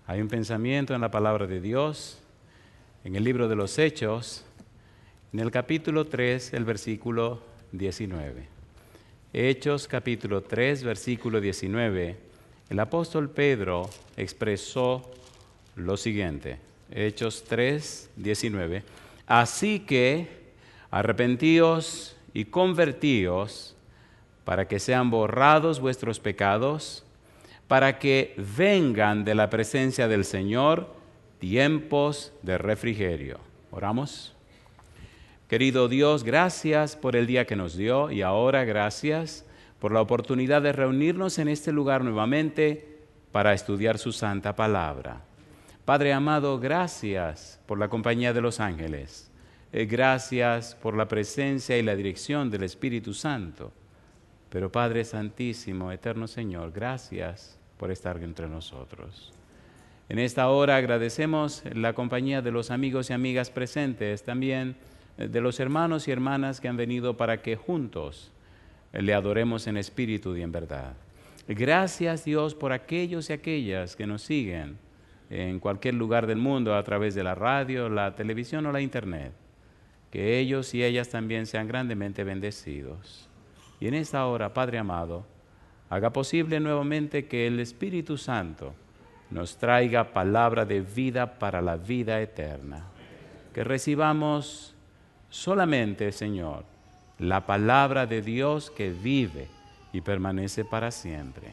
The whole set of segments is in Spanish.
Hay un pensamiento en la palabra de Dios, en el libro de los Hechos, en el capítulo 3, el versículo 19. Hechos capítulo 3, versículo 19. El apóstol Pedro expresó lo siguiente. Hechos 3, 19. Así que arrepentíos y convertíos para que sean borrados vuestros pecados, para que vengan de la presencia del Señor tiempos de refrigerio. Oramos. Querido Dios, gracias por el día que nos dio y ahora gracias por la oportunidad de reunirnos en este lugar nuevamente para estudiar su santa palabra. Padre amado, gracias por la compañía de los ángeles. Gracias por la presencia y la dirección del Espíritu Santo. Pero Padre Santísimo, eterno Señor, gracias por estar entre nosotros. En esta hora agradecemos la compañía de los amigos y amigas presentes, también de los hermanos y hermanas que han venido para que juntos le adoremos en espíritu y en verdad. Gracias Dios por aquellos y aquellas que nos siguen en cualquier lugar del mundo a través de la radio, la televisión o la internet. Que ellos y ellas también sean grandemente bendecidos. Y en esta hora, Padre amado, haga posible nuevamente que el Espíritu Santo nos traiga palabra de vida para la vida eterna. Que recibamos solamente, Señor, la palabra de Dios que vive y permanece para siempre.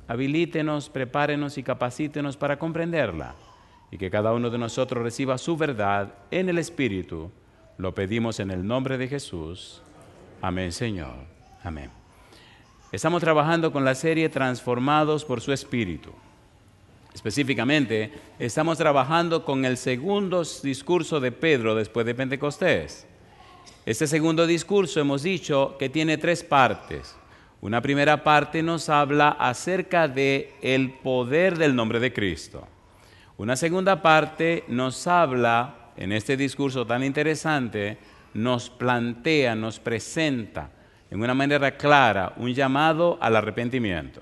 Habilítenos, prepárenos y capacítenos para comprenderla, y que cada uno de nosotros reciba su verdad en el Espíritu. Lo pedimos en el nombre de Jesús. Amén, Señor. Amén. Estamos trabajando con la serie Transformados por su Espíritu. Específicamente, estamos trabajando con el segundo discurso de Pedro después de Pentecostés. Este segundo discurso hemos dicho que tiene 3 partes. Una primera parte nos habla acerca del poder del nombre de Cristo. Una segunda parte nos habla, en este discurso tan interesante, nos plantea, nos presenta en una manera clara un llamado al arrepentimiento.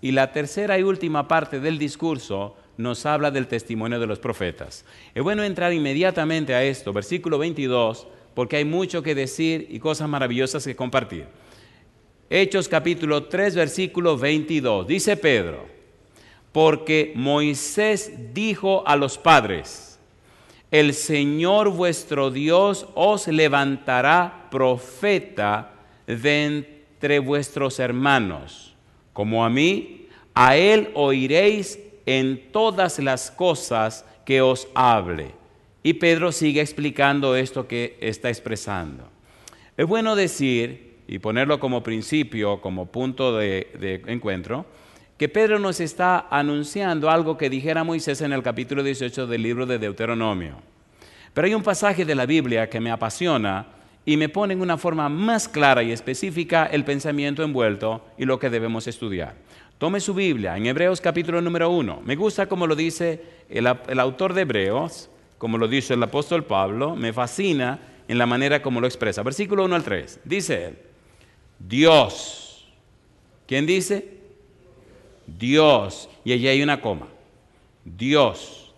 Y la tercera y última parte del discurso nos habla del testimonio de los profetas. Es bueno entrar inmediatamente a esto, versículo 22, porque hay mucho que decir y cosas maravillosas que compartir. Hechos capítulo 3, versículo 22. Dice Pedro, porque Moisés dijo a los padres, el Señor vuestro Dios os levantará profeta de entre vuestros hermanos, como a mí, a él oiréis en todas las cosas que os hable. Y Pedro sigue explicando esto que está expresando. Es bueno decir, y ponerlo como principio, como punto de encuentro, que Pedro nos está anunciando algo que dijera Moisés en el capítulo 18 del libro de Deuteronomio. Pero hay un pasaje de la Biblia que me apasiona y me pone en una forma más clara y específica el pensamiento envuelto y lo que debemos estudiar. Tome su Biblia en Hebreos capítulo número 1. Me gusta como lo dice el autor de Hebreos, como lo dice el apóstol Pablo, me fascina en la manera como lo expresa. Versículo 1 al 3, dice él, Dios. ¿Quién dice? Dios. Y allí hay una coma. Dios,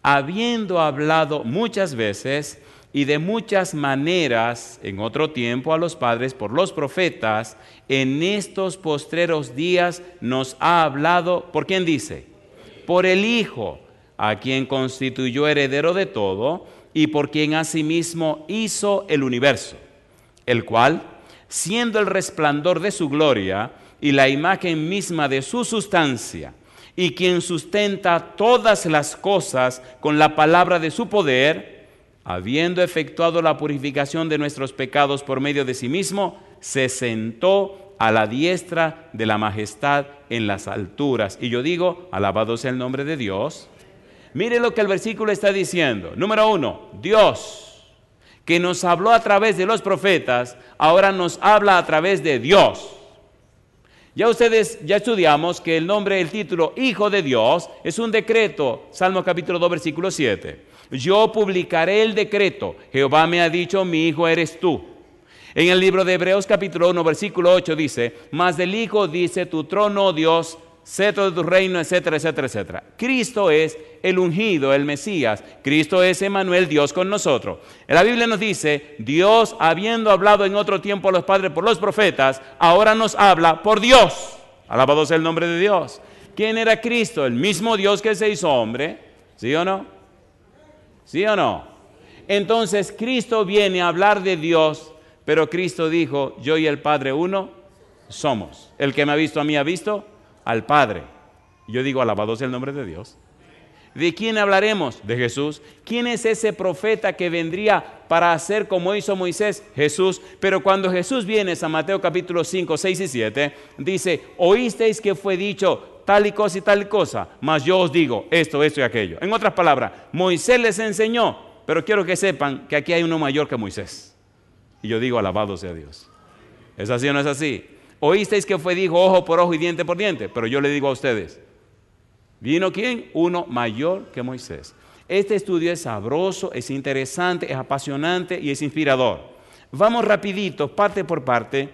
habiendo hablado muchas veces y de muchas maneras en otro tiempo a los padres por los profetas, en estos postreros días nos ha hablado, ¿por quién dice? Por el Hijo, a quien constituyó heredero de todo y por quien asimismo hizo el universo, el cual, siendo el resplandor de su gloria y la imagen misma de su sustancia, y quien sustenta todas las cosas con la palabra de su poder, habiendo efectuado la purificación de nuestros pecados por medio de sí mismo, se sentó a la diestra de la majestad en las alturas. Y yo digo, alabado sea el nombre de Dios. Mire lo que el versículo está diciendo. Número 1, Dios, que nos habló a través de los profetas, ahora nos habla a través de Dios. Ya estudiamos que el nombre, el título, Hijo de Dios, es un decreto. Salmo capítulo 2, versículo 7. Yo publicaré el decreto. Jehová me ha dicho, mi hijo eres tú. En el libro de Hebreos capítulo 1, versículo 8 dice, mas del Hijo dice, tu trono, oh Dios, cetro de tu reino, etcétera, etcétera, etcétera. Cristo es el ungido, el Mesías. Cristo es Emmanuel, Dios con nosotros. La Biblia nos dice, Dios, habiendo hablado en otro tiempo a los padres por los profetas, ahora nos habla por Dios. Alabado sea el nombre de Dios. ¿Quién era Cristo? El mismo Dios que se hizo hombre. ¿Sí o no? ¿Sí o no? Entonces Cristo viene a hablar de Dios, pero Cristo dijo, yo y el Padre uno somos. El que me ha visto a mí ha visto al Padre. Yo digo, alabado sea el nombre de Dios. ¿De quién hablaremos? De Jesús. ¿Quién es ese profeta que vendría para hacer como hizo Moisés? Jesús. Pero cuando Jesús viene, San Mateo capítulo 5, 6 y 7, dice, oísteis que fue dicho tal y cosa, mas yo os digo esto, esto y aquello. En otras palabras, Moisés les enseñó, pero quiero que sepan que aquí hay uno mayor que Moisés. Y yo digo, alabado sea Dios. ¿Es así o no es así? Oísteis que fue dijo ojo por ojo y diente por diente, pero yo le digo a ustedes, ¿vino quién? Uno mayor que Moisés. Este estudio es sabroso, es interesante, es apasionante y es inspirador. Vamos rapidito, parte por parte,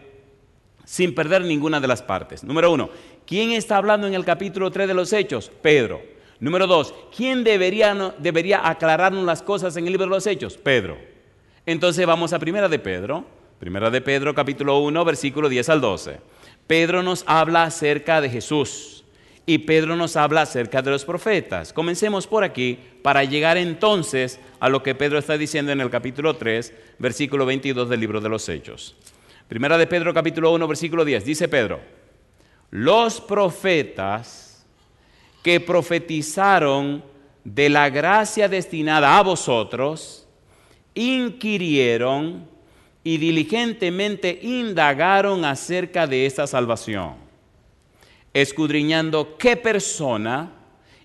sin perder ninguna de las partes. Número 1, ¿quién está hablando en el capítulo 3 de los Hechos? Pedro. Número 2, ¿quién debería aclararnos las cosas en el libro de los Hechos? Pedro. Entonces vamos a Primera de Pedro capítulo 1, versículo 10 al 12. Pedro nos habla acerca de Jesús y Pedro nos habla acerca de los profetas. Comencemos por aquí para llegar entonces a lo que Pedro está diciendo en el capítulo 3, versículo 22 del libro de los Hechos. Primera de Pedro capítulo 1, versículo 10, dice Pedro, los profetas que profetizaron de la gracia destinada a vosotros, inquirieron y diligentemente indagaron acerca de esta salvación, escudriñando qué persona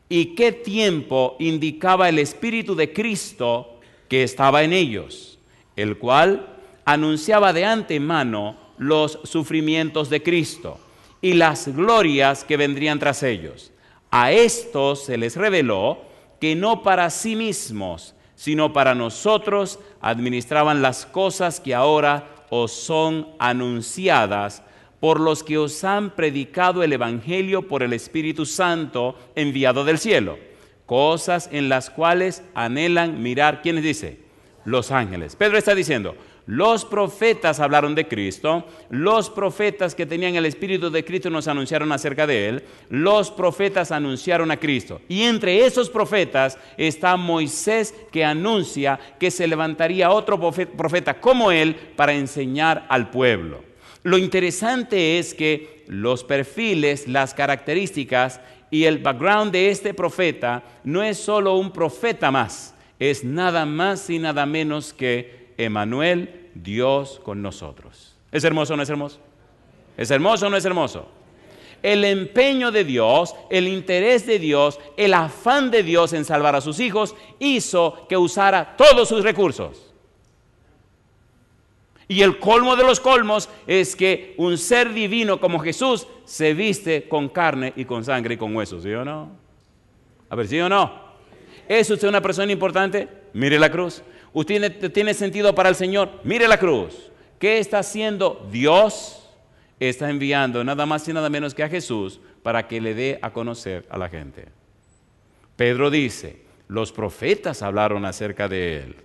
y qué tiempo indicaba el Espíritu de Cristo que estaba en ellos, el cual anunciaba de antemano los sufrimientos de Cristo y las glorias que vendrían tras ellos. A estos se les reveló que no para sí mismos, sino para nosotros administraban las cosas que ahora os son anunciadas por los que os han predicado el Evangelio por el Espíritu Santo enviado del cielo, cosas en las cuales anhelan mirar, ¿quiénes dice? Los ángeles. Pedro está diciendo, los profetas hablaron de Cristo, los profetas que tenían el Espíritu de Cristo nos anunciaron acerca de Él, los profetas anunciaron a Cristo. Y entre esos profetas está Moisés, que anuncia que se levantaría otro profeta como él para enseñar al pueblo. Lo interesante es que los perfiles, las características y el background de este profeta no es solo un profeta más, es nada más y nada menos que Emmanuel, Dios con nosotros. ¿Es hermoso o no es hermoso? ¿Es hermoso o no es hermoso? El empeño de Dios, el interés de Dios, el afán de Dios en salvar a sus hijos hizo que usara todos sus recursos. Y el colmo de los colmos es que un ser divino como Jesús se viste con carne y con sangre y con huesos, ¿sí o no? A ver, ¿sí o no? ¿Es usted una persona importante? Mire la cruz. ¿Usted tiene sentido para el Señor? Mire la cruz. ¿Qué está haciendo Dios? Está enviando nada más y nada menos que a Jesús para que le dé a conocer a la gente. Pedro dice, los profetas hablaron acerca de Él.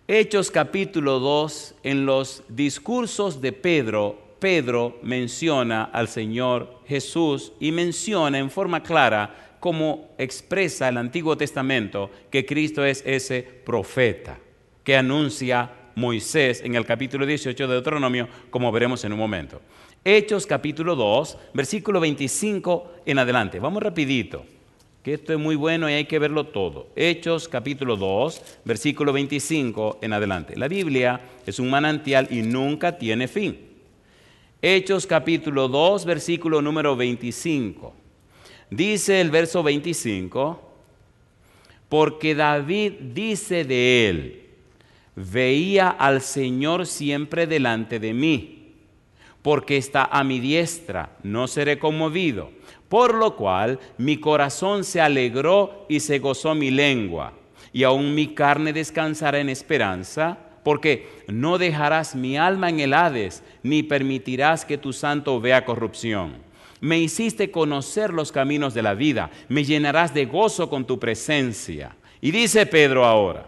Hechos capítulo 2, en los discursos de Pedro, Pedro menciona al Señor Jesús y menciona en forma clara como expresa el Antiguo Testamento que Cristo es ese profeta que anuncia Moisés en el capítulo 18 de Deuteronomio, como veremos en un momento. Hechos capítulo 2, versículo 25 en adelante. Vamos rapidito, que esto es muy bueno y hay que verlo todo. Hechos capítulo 2, versículo 25 en adelante. La Biblia es un manantial y nunca tiene fin. Hechos capítulo 2, versículo número 25. Dice el verso 25, porque David dice de él, veía al Señor siempre delante de mí, porque está a mi diestra, no seré conmovido, por lo cual mi corazón se alegró y se gozó mi lengua, y aún mi carne descansará en esperanza, porque no dejarás mi alma en el Hades, ni permitirás que tu santo vea corrupción. Me hiciste conocer los caminos de la vida. Me llenarás de gozo con tu presencia. Y dice Pedro ahora,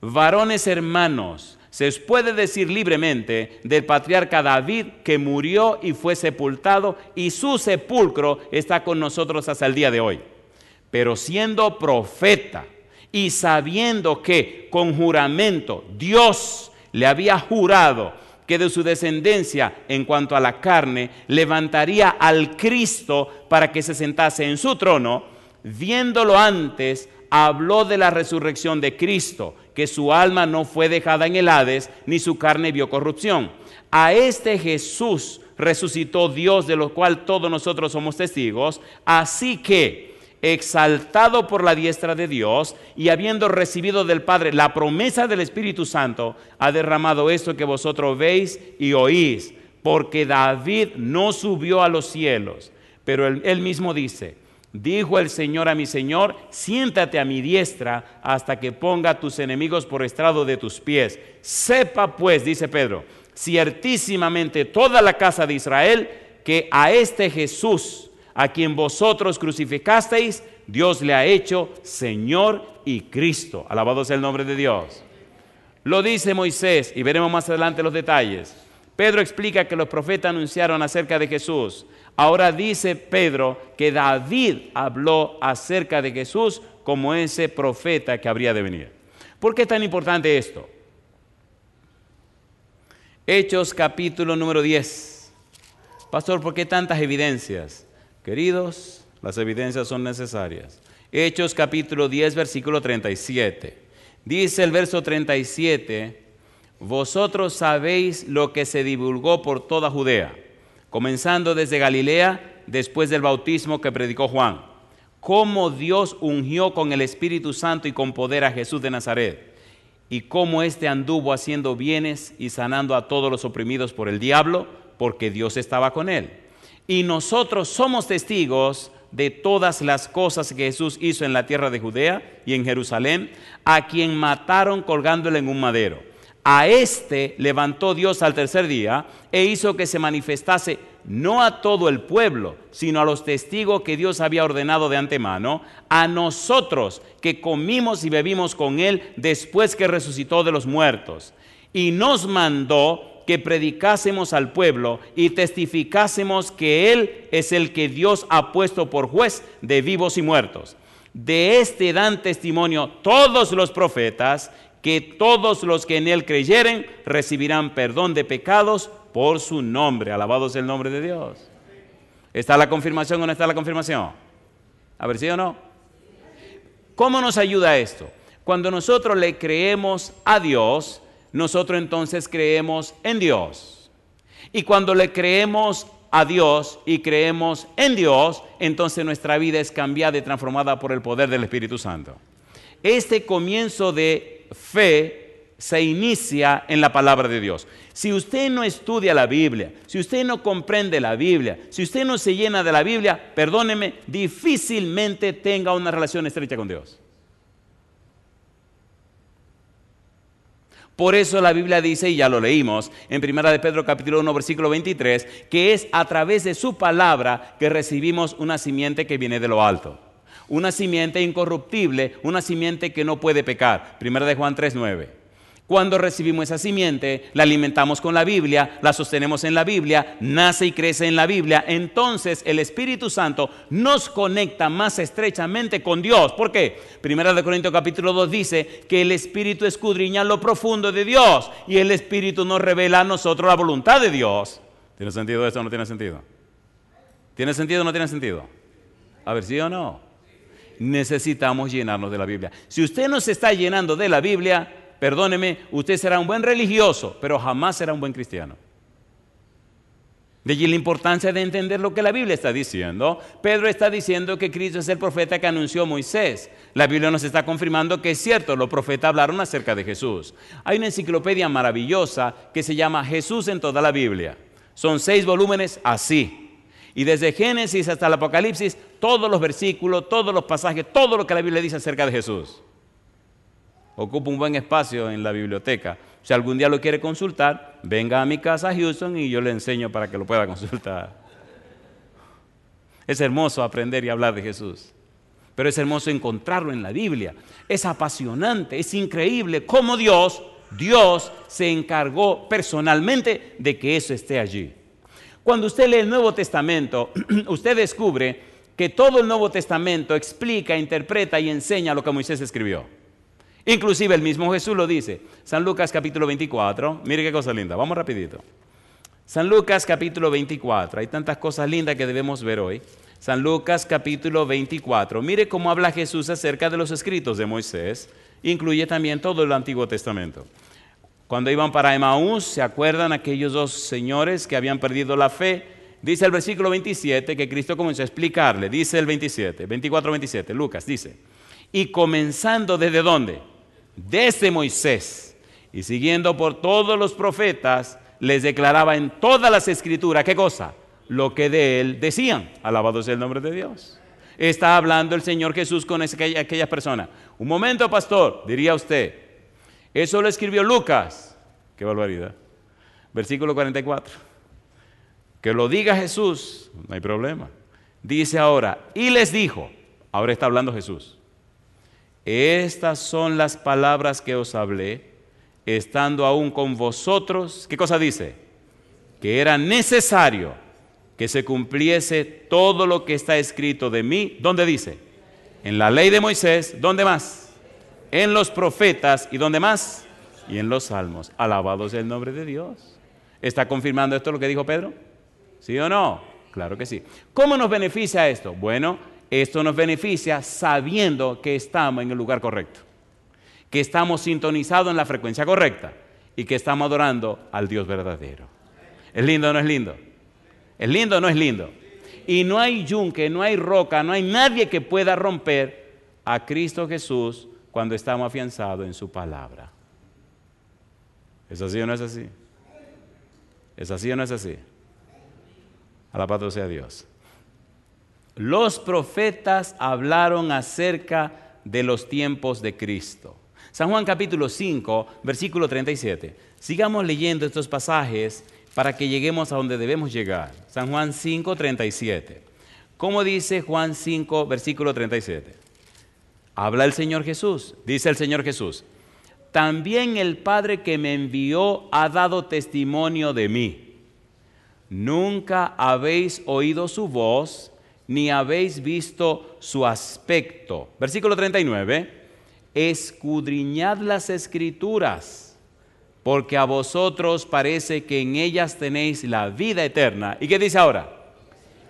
varones hermanos, se os puede decir libremente del patriarca David que murió y fue sepultado y su sepulcro está con nosotros hasta el día de hoy. Pero siendo profeta y sabiendo que con juramento Dios le había jurado que de su descendencia en cuanto a la carne levantaría al Cristo para que se sentase en su trono, viéndolo antes, habló de la resurrección de Cristo, que su alma no fue dejada en el Hades, ni su carne vio corrupción. A este Jesús resucitó Dios, de lo cual todos nosotros somos testigos, así que, exaltado por la diestra de Dios y habiendo recibido del Padre la promesa del Espíritu Santo, ha derramado esto que vosotros veis y oís, porque David no subió a los cielos, pero él mismo dice, dijo el Señor a mi Señor, siéntate a mi diestra hasta que ponga tus enemigos por estrado de tus pies. Sepa pues, dice Pedro, ciertísimamente toda la casa de Israel, que a este Jesús, a quien vosotros crucificasteis, Dios le ha hecho Señor y Cristo. Alabado sea el nombre de Dios. Lo dice Moisés, y veremos más adelante los detalles. Pedro explica que los profetas anunciaron acerca de Jesús. Ahora dice Pedro que David habló acerca de Jesús como ese profeta que habría de venir. ¿Por qué es tan importante esto? Hechos capítulo número 10. Pastor, ¿por qué tantas evidencias? Queridos, las evidencias son necesarias. Hechos capítulo 10, versículo 37. Dice el verso 37, vosotros sabéis lo que se divulgó por toda Judea, comenzando desde Galilea, después del bautismo que predicó Juan, cómo Dios ungió con el Espíritu Santo y con poder a Jesús de Nazaret, y cómo éste anduvo haciendo bienes y sanando a todos los oprimidos por el diablo, porque Dios estaba con él. Y nosotros somos testigos de todas las cosas que Jesús hizo en la tierra de Judea y en Jerusalén, a quien mataron colgándole en un madero. A este levantó Dios al tercer día e hizo que se manifestase no a todo el pueblo, sino a los testigos que Dios había ordenado de antemano, a nosotros que comimos y bebimos con él después que resucitó de los muertos. Y nos mandó que predicásemos al pueblo y testificásemos que él es el que Dios ha puesto por juez de vivos y muertos. De este dan testimonio todos los profetas, que todos los que en él creyeren recibirán perdón de pecados por su nombre. Alabado sea el nombre de Dios. ¿Está la confirmación o no está la confirmación? A ver, ¿sí o no? ¿Cómo nos ayuda esto? Cuando nosotros le creemos a Dios, nosotros entonces creemos en Dios. Y cuando le creemos a Dios y creemos en Dios, entonces nuestra vida es cambiada y transformada por el poder del Espíritu Santo. Este comienzo de fe se inicia en la palabra de Dios. Si usted no estudia la Biblia, si usted no comprende la Biblia, si usted no se llena de la Biblia, perdóneme, difícilmente tenga una relación estrecha con Dios. Por eso la Biblia dice, y ya lo leímos, en 1 de Pedro capítulo 1, versículo 23, que es a través de su palabra que recibimos una simiente que viene de lo alto. Una simiente incorruptible, una simiente que no puede pecar. 1 de Juan 3, 9. Cuando recibimos esa simiente, la alimentamos con la Biblia, la sostenemos en la Biblia, nace y crece en la Biblia. Entonces el Espíritu Santo nos conecta más estrechamente con Dios. ¿Por qué? 1 de Corintios capítulo 2 dice que el Espíritu escudriña lo profundo de Dios y el Espíritu nos revela a nosotros la voluntad de Dios. ¿Tiene sentido esto o no tiene sentido? ¿Tiene sentido o no tiene sentido? A ver, ¿sí o no? Necesitamos llenarnos de la Biblia. Si usted no se está llenando de la Biblia, perdóneme, usted será un buen religioso, pero jamás será un buen cristiano. De allí la importancia de entender lo que la Biblia está diciendo. Pedro está diciendo que Cristo es el profeta que anunció Moisés. La Biblia nos está confirmando que es cierto, los profetas hablaron acerca de Jesús. Hay una enciclopedia maravillosa que se llama Jesús en toda la Biblia. Son 6 volúmenes así. Y desde Génesis hasta el Apocalipsis, todos los versículos, todos los pasajes, todo lo que la Biblia dice acerca de Jesús. Ocupa un buen espacio en la biblioteca. Si algún día lo quiere consultar, venga a mi casa a Houston y yo le enseño para que lo pueda consultar. Es hermoso aprender y hablar de Jesús, pero es hermoso encontrarlo en la Biblia. Es apasionante, es increíble cómo Dios se encargó personalmente de que eso esté allí. Cuando usted lee el Nuevo Testamento, usted descubre que todo el Nuevo Testamento explica, interpreta y enseña lo que Moisés escribió. Inclusive el mismo Jesús lo dice. San Lucas capítulo 24, mire qué cosa linda, vamos rapidito. San Lucas capítulo 24, hay tantas cosas lindas que debemos ver hoy. San Lucas capítulo 24, mire cómo habla Jesús acerca de los escritos de Moisés, incluye también todo el Antiguo Testamento. Cuando iban para Emaús, ¿se acuerdan aquellos dos señores que habían perdido la fe? Dice el versículo 27 que Cristo comenzó a explicarle, dice el 24-27, Lucas dice, y comenzando ¿desde dónde? Desde Moisés, y siguiendo por todos los profetas, les declaraba en todas las escrituras, ¿qué cosa? Lo que de él decían, alabado sea el nombre de Dios. Está hablando el Señor Jesús con aquella persona. Un momento, pastor, diría usted, eso lo escribió Lucas. Qué barbaridad. Versículo 44. Que lo diga Jesús, no hay problema. Dice ahora, y les dijo, ahora está hablando Jesús, estas son las palabras que os hablé, estando aún con vosotros. ¿Qué cosa dice? Que era necesario que se cumpliese todo lo que está escrito de mí. ¿Dónde dice? En la ley de Moisés. ¿Dónde más? En los profetas. ¿Y dónde más? Y en los salmos. Alabado sea el nombre de Dios. ¿Está confirmando esto lo que dijo Pedro? ¿Sí o no? Claro que sí. ¿Cómo nos beneficia esto? Bueno, esto nos beneficia sabiendo que estamos en el lugar correcto, que estamos sintonizados en la frecuencia correcta y que estamos adorando al Dios verdadero. ¿Es lindo o no es lindo? ¿Es lindo o no es lindo? Y no hay yunque, no hay roca, no hay nadie que pueda romper a Cristo Jesús cuando estamos afianzados en su palabra. ¿Es así o no es así? ¿Es así o no es así? Alabado sea Dios. Los profetas hablaron acerca de los tiempos de Cristo. San Juan capítulo 5, versículo 37. Sigamos leyendo estos pasajes para que lleguemos a donde debemos llegar. San Juan 5, 37. ¿Cómo dice Juan 5, versículo 37? Habla el Señor Jesús. Dice el Señor Jesús, también el Padre que me envió ha dado testimonio de mí. Nunca habéis oído su voz, ni habéis visto su aspecto. Versículo 39. Escudriñad las Escrituras, porque a vosotros parece que en ellas tenéis la vida eterna. ¿Y qué dice ahora?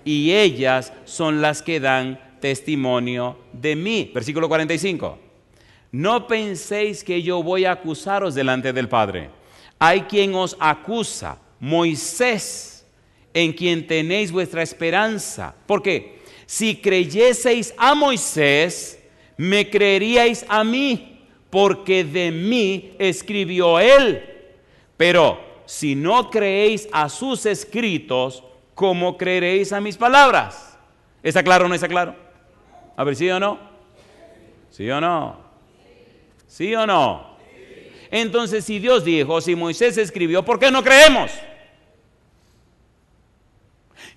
Y ellas son las que dan testimonio de mí. Versículo 45. No penséis que yo voy a acusaros delante del Padre. Hay quien os acusa, Moisés, en quien tenéis vuestra esperanza. ¿Por qué? Si creyeseis a Moisés, me creeríais a mí, porque de mí escribió él. Pero si no creéis a sus escritos, ¿cómo creeréis a mis palabras? ¿Está claro o no está claro? A ver, ¿sí o no? ¿Sí o no? ¿Sí o no? Entonces, si Dios dijo, si Moisés escribió, ¿por qué no creemos?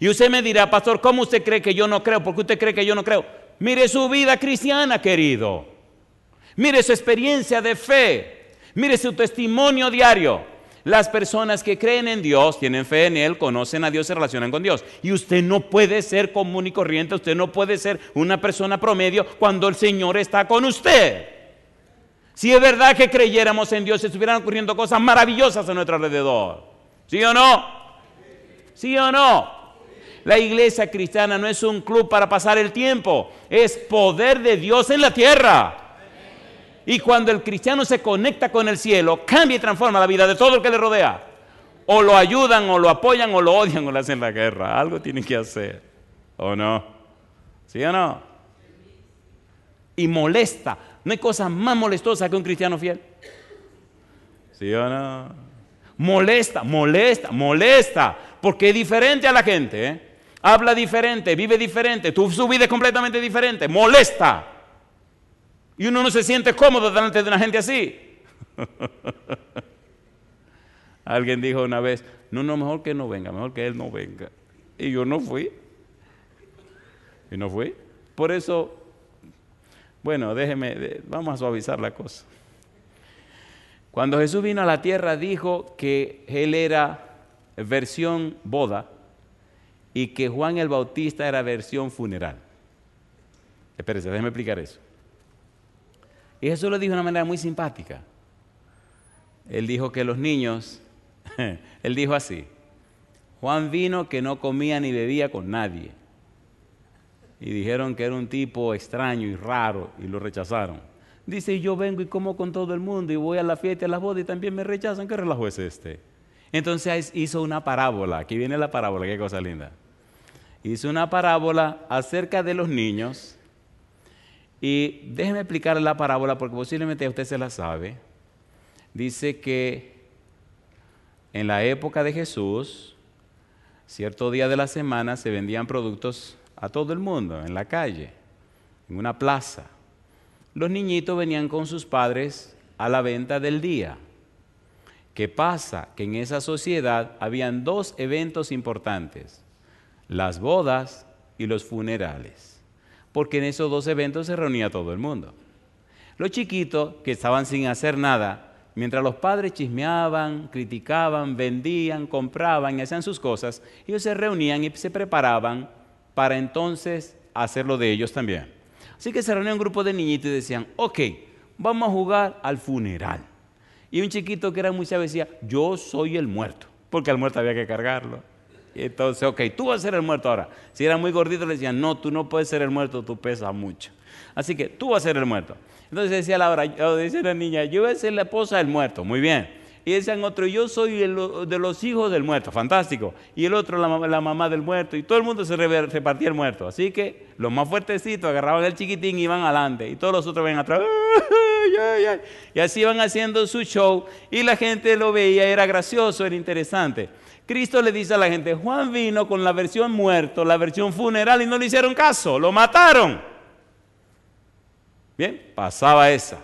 Y usted me dirá, pastor, ¿cómo usted cree que yo no creo? ¿Por qué usted cree que yo no creo? Mire su vida cristiana, querido. Mire su experiencia de fe. Mire su testimonio diario. Las personas que creen en Dios, tienen fe en Él, conocen a Dios, se relacionan con Dios. Y usted no puede ser común y corriente, usted no puede ser una persona promedio cuando el Señor está con usted. Si es verdad que creyéramos en Dios, estuvieran ocurriendo cosas maravillosas a nuestro alrededor. ¿Sí o no? ¿Sí o no? La iglesia cristiana no es un club para pasar el tiempo, es poder de Dios en la tierra. Y cuando el cristiano se conecta con el cielo, cambia y transforma la vida de todo el que le rodea. O lo ayudan, o lo apoyan, o lo odian, o le hacen la guerra. Algo tienen que hacer, ¿o no? ¿Sí o no? Y molesta. No hay cosa más molestosa que un cristiano fiel. ¿Sí o no? Molesta, molesta, molesta. Porque es diferente a la gente, ¿eh? Habla diferente, vive diferente, su vida es completamente diferente, molesta. Y uno no se siente cómodo delante de una gente así. Alguien dijo una vez, no, mejor que no venga, mejor que él no venga. Y yo no fui. Y no fui. Por eso, bueno, vamos a suavizar la cosa. Cuando Jesús vino a la tierra dijo que Él era versión boda y que Juan el Bautista era versión funeral. Espérese, déjeme explicar eso. Y Jesús lo dijo de una manera muy simpática. Él dijo que los niños, Él dijo así: Juan vino que no comía ni bebía con nadie. Y dijeron que era un tipo extraño y raro y lo rechazaron. Dice, yo vengo y como con todo el mundo y voy a la fiesta y a las bodas y también me rechazan. ¿Qué relajo es este? Entonces hizo una parábola. Aquí viene la parábola, qué cosa linda. Hizo una parábola acerca de los niños. Y déjeme explicarle la parábola porque posiblemente usted se la sabe. Dice que en la época de Jesús, cierto día de la semana se vendían productos a todo el mundo, en la calle, en una plaza. Los niñitos venían con sus padres a la venta del día. ¿Qué pasa? Que en esa sociedad habían dos eventos importantes: las bodas y los funerales, porque en esos dos eventos se reunía todo el mundo. Los chiquitos que estaban sin hacer nada, mientras los padres chismeaban, criticaban, vendían, compraban y hacían sus cosas, ellos se reunían y se preparaban para entonces hacerlo de ellos también. Así que se reunió un grupo de niñitos y decían, ok, vamos a jugar al funeral. Y un chiquito que era muy sabio decía, yo soy el muerto, porque al muerto había que cargarlo. Y entonces, ok, tú vas a ser el muerto ahora. Si era muy gordito le decían, no, tú no puedes ser el muerto, tú pesas mucho. Así que tú vas a ser el muerto. Entonces decía la niña, yo voy a ser la esposa del muerto, muy bien. Y decían otro, yo soy de los hijos del muerto, fantástico. Y el otro, la mamá del muerto. Y todo el mundo se repartía el muerto. Así que los más fuertecitos agarraban el chiquitín y iban adelante. Y todos los otros ven atrás. Y así iban haciendo su show. Y la gente lo veía, era gracioso, era interesante. Cristo le dice a la gente, Juan vino con la versión muerto, la versión funeral, y no le hicieron caso, lo mataron. Bien, pasaba esa.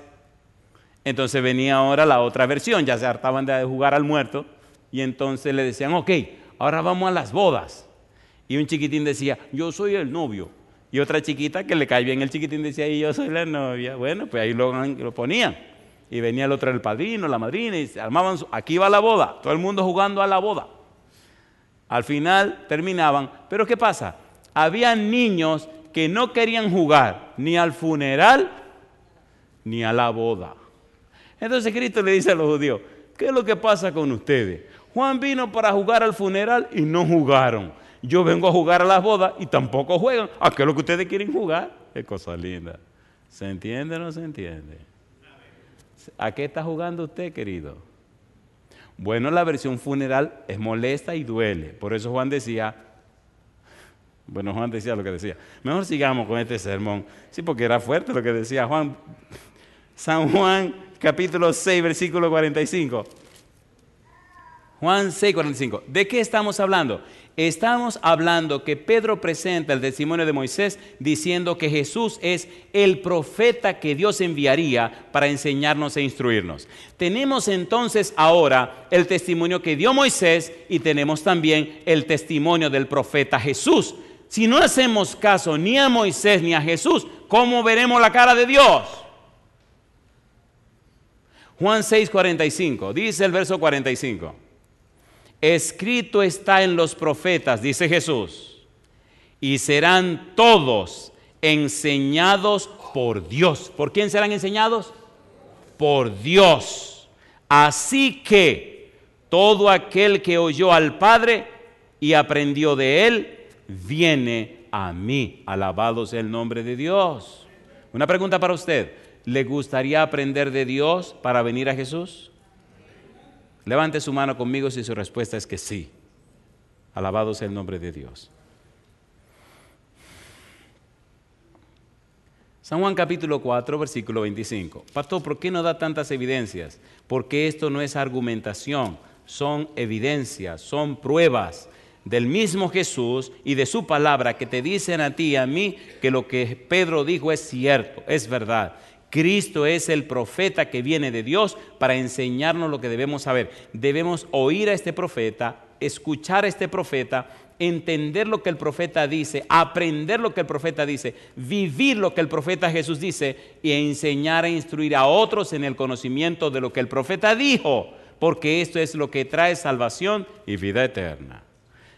Entonces venía ahora la otra versión, ya se hartaban de jugar al muerto y entonces le decían, ok, ahora vamos a las bodas. Y un chiquitín decía, yo soy el novio. Y otra chiquita que le cae bien el chiquitín decía, y yo soy la novia. Bueno, pues ahí lo ponían. Y venía el otro, el padrino, la madrina, y se armaban, aquí va la boda, todo el mundo jugando a la boda. Al final terminaban, pero ¿qué pasa? Habían niños que no querían jugar ni al funeral ni a la boda. Entonces Cristo le dice a los judíos, ¿qué es lo que pasa con ustedes? Juan vino para jugar al funeral y no jugaron. Yo vengo a jugar a las bodas y tampoco juegan. ¿A qué es lo que ustedes quieren jugar? Qué cosa linda. ¿Se entiende o no se entiende? ¿A qué está jugando usted, querido? Bueno, la versión funeral es molesta y duele. Por eso Juan decía lo que decía. Mejor sigamos con este sermón. Sí, porque era fuerte lo que decía Juan. San Juan, capítulo 6, versículo 45. Juan 6, 45. ¿De qué estamos hablando? Estamos hablando que Pedro presenta el testimonio de Moisés diciendo que Jesús es el profeta que Dios enviaría para enseñarnos e instruirnos. Tenemos entonces ahora el testimonio que dio Moisés y tenemos también el testimonio del profeta Jesús. Si no hacemos caso ni a Moisés ni a Jesús, ¿cómo veremos la cara de Dios? Juan 6, 45, dice el verso 45. Escrito está en los profetas, dice Jesús, y serán todos enseñados por Dios. ¿Por quién serán enseñados? Por Dios. Así que todo aquel que oyó al Padre y aprendió de Él, viene a mí. Alabado sea el nombre de Dios. Una pregunta para usted. ¿Le gustaría aprender de Dios para venir a Jesús? Levante su mano conmigo si su respuesta es que sí. Alabado sea el nombre de Dios. San Juan capítulo 4, versículo 25. Pastor, ¿por qué no da tantas evidencias? Porque esto no es argumentación, son evidencias, son pruebas del mismo Jesús y de su palabra que te dicen a ti y a mí que lo que Pedro dijo es cierto, es verdad. Cristo es el profeta que viene de Dios para enseñarnos lo que debemos saber. Debemos oír a este profeta, escuchar a este profeta entender lo que el profeta dice, aprender lo que el profeta dice, vivir lo que el profeta Jesús dice y enseñar e instruir a otros en el conocimiento de lo que el profeta dijo, porque esto es lo que trae salvación y vida eterna.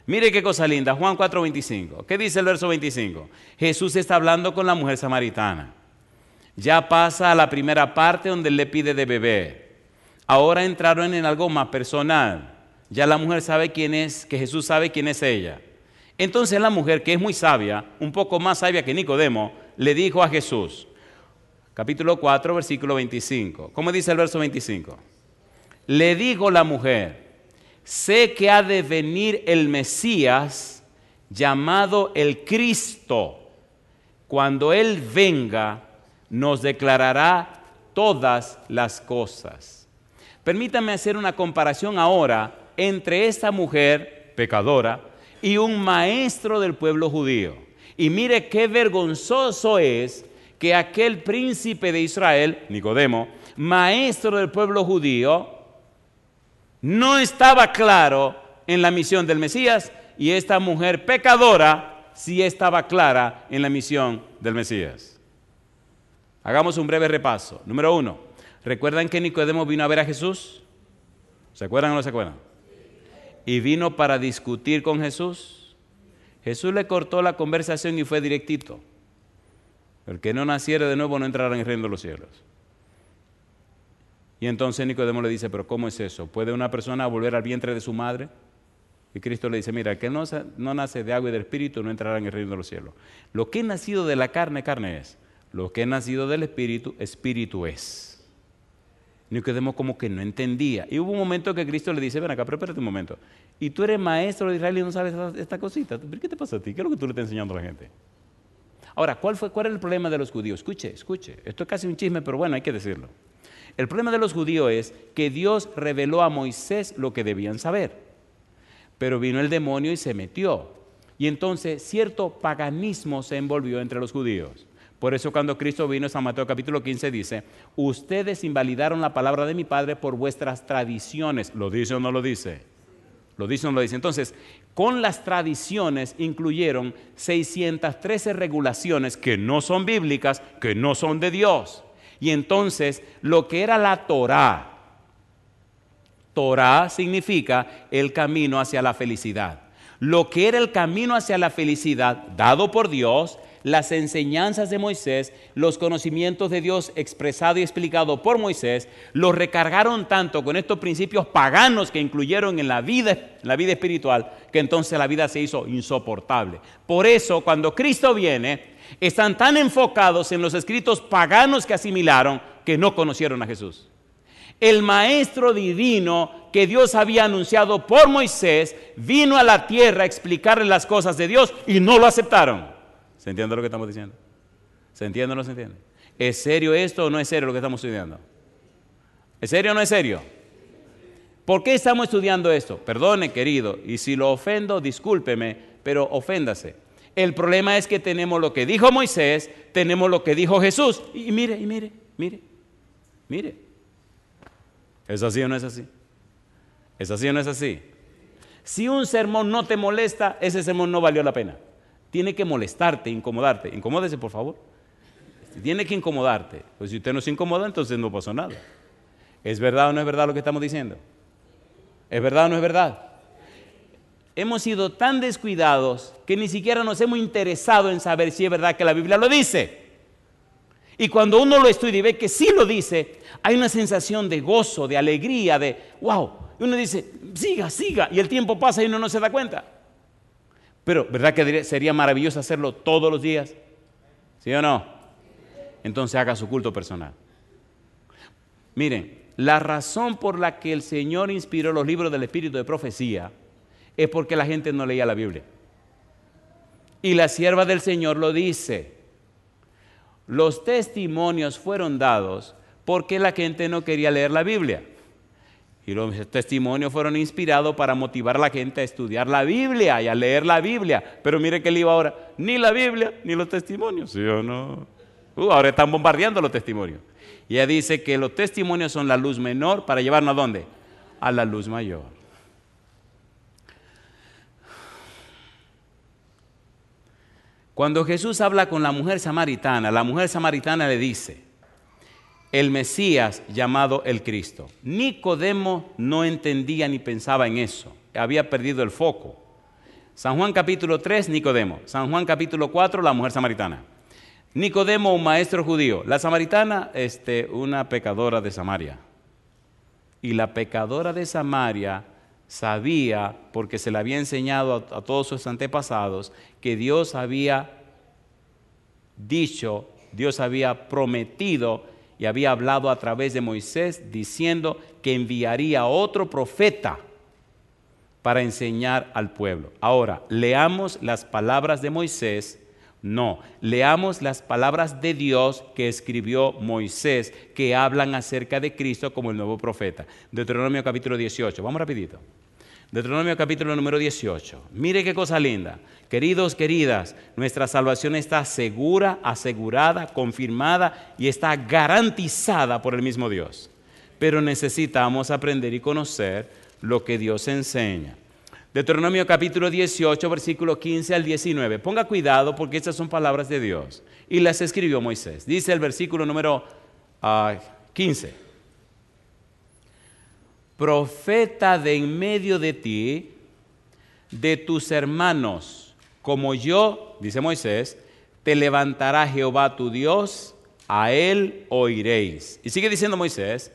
Mire qué cosa linda, Juan 4:25. ¿Qué dice el verso 25? Jesús está hablando con la mujer samaritana. Ya pasa a la primera parte donde él le pide de beber. Ahora entraron en algo más personal. Ya la mujer sabe quién es, que Jesús sabe quién es ella. Entonces la mujer, que es muy sabia, un poco más sabia que Nicodemo, le dijo a Jesús, capítulo 4, versículo 25. ¿Cómo dice el verso 25? Le dijo la mujer, sé que ha de venir el Mesías, llamado el Cristo. Cuando Él venga, nos declarará todas las cosas. Permítame hacer una comparación ahora entre esta mujer pecadora y un maestro del pueblo judío. Y mire qué vergonzoso es que aquel príncipe de Israel, Nicodemo, maestro del pueblo judío, no estaba claro en la misión del Mesías, y esta mujer pecadora sí estaba clara en la misión del Mesías. Hagamos un breve repaso. Número 1, ¿recuerdan que Nicodemo vino a ver a Jesús? ¿Se acuerdan o no se acuerdan? Y vino para discutir con Jesús. Jesús le cortó la conversación y fue directito. El que no naciere de nuevo no entrará en el reino de los cielos. Y entonces Nicodemo le dice, pero ¿cómo es eso? ¿Puede una persona volver al vientre de su madre? Y Cristo le dice, mira, el que no nace de agua y del Espíritu no entrará en el reino de los cielos. Lo que es nacido de la carne, carne es. Lo que es nacido del Espíritu, Espíritu es. Nicodemo como que no entendía. Y hubo un momento que Cristo le dice, ven acá, pero espérate un momento. Y tú eres maestro de Israel y no sabes esta cosita. ¿Qué te pasa a ti? ¿Qué es lo que tú le estás enseñando a la gente? Ahora, ¿cuál era el problema de los judíos? Escuche. Esto es casi un chisme, pero bueno, hay que decirlo. El problema de los judíos es que Dios reveló a Moisés lo que debían saber. Pero vino el demonio y se metió. Y entonces cierto paganismo se envolvió entre los judíos. Por eso cuando Cristo vino, San Mateo capítulo 15 dice, ustedes invalidaron la palabra de mi Padre por vuestras tradiciones. ¿Lo dice o no lo dice? ¿Lo dice o no lo dice? Entonces, con las tradiciones incluyeron 613 regulaciones que no son bíblicas, que no son de Dios. Y entonces, lo que era la Torá significa el camino hacia la felicidad. Lo que era el camino hacia la felicidad dado por Dios, las enseñanzas de Moisés, los conocimientos de Dios expresado y explicado por Moisés, los recargaron tanto con estos principios paganos que incluyeron en la vida espiritual, que entonces la vida se hizo insoportable. Por eso, cuando Cristo viene, están tan enfocados en los escritos paganos que asimilaron que no conocieron a Jesús. El maestro divino que Dios había anunciado por Moisés vino a la tierra a explicarle las cosas de Dios y no lo aceptaron. ¿Se entiende lo que estamos diciendo? ¿Se entiende o no se entiende? ¿Es serio esto o no es serio lo que estamos estudiando? ¿Es serio o no es serio? ¿Por qué estamos estudiando esto? Perdone, querido, y si lo ofendo, discúlpeme, pero oféndase. El problema es que tenemos lo que dijo Moisés, tenemos lo que dijo Jesús. Y mire. ¿Es así o no es así? ¿Es así o no es así? Si un sermón no te molesta, ese sermón no valió la pena. Tiene que molestarte, incomodarte. Incomódese, por favor. Tiene que incomodarte. Pues si usted no se incomoda, entonces no pasó nada. ¿Es verdad o no es verdad lo que estamos diciendo? ¿Es verdad o no es verdad? Hemos sido tan descuidados que ni siquiera nos hemos interesado en saber si es verdad que la Biblia lo dice. Y cuando uno lo estudia y ve que sí lo dice, hay una sensación de gozo, de alegría, de wow. Y uno dice, siga. Y el tiempo pasa y uno no se da cuenta. Pero, ¿verdad que sería maravilloso hacerlo todos los días? ¿Sí o no? Entonces haga su culto personal. Miren, la razón por la que el Señor inspiró los libros del Espíritu de profecía es porque la gente no leía la Biblia. Y la sierva del Señor lo dice. Los testimonios fueron dados porque la gente no quería leer la Biblia. Y los testimonios fueron inspirados para motivar a la gente a estudiar la Biblia y a leer la Biblia. Pero mire que el iba ahora, ni la Biblia ni los testimonios, ¿sí o no? Ahora están bombardeando los testimonios. Y ella dice que los testimonios son la luz menor para llevarnos ¿a dónde? A la luz mayor. Cuando Jesús habla con la mujer samaritana le dice, el Mesías llamado el Cristo. Nicodemo no entendía ni pensaba en eso, había perdido el foco. San Juan capítulo 3, Nicodemo. San Juan capítulo 4, la mujer samaritana. Nicodemo, un maestro judío. La samaritana, una pecadora de Samaria. Y la pecadora de Samaria sabía, porque se le había enseñado a todos sus antepasados, que Dios había dicho, Dios había prometido y había hablado a través de Moisés diciendo que enviaría otro profeta para enseñar al pueblo. Ahora, leamos las palabras de Moisés. No, leamos las palabras de Dios que escribió Moisés, que hablan acerca de Cristo como el nuevo profeta. Deuteronomio capítulo 18, vamos rapidito. Deuteronomio capítulo número 18. Mire qué cosa linda. Queridos, queridas, nuestra salvación está segura, asegurada, confirmada y está garantizada por el mismo Dios. Pero necesitamos aprender y conocer lo que Dios enseña. Deuteronomio capítulo 18, versículo 15 al 19. Ponga cuidado porque estas son palabras de Dios y las escribió Moisés. Dice el versículo número 15. Profeta de en medio de ti, de tus hermanos, como yo, dice Moisés, te levantará Jehová tu Dios, a él oiréis. Y sigue diciendo Moisés,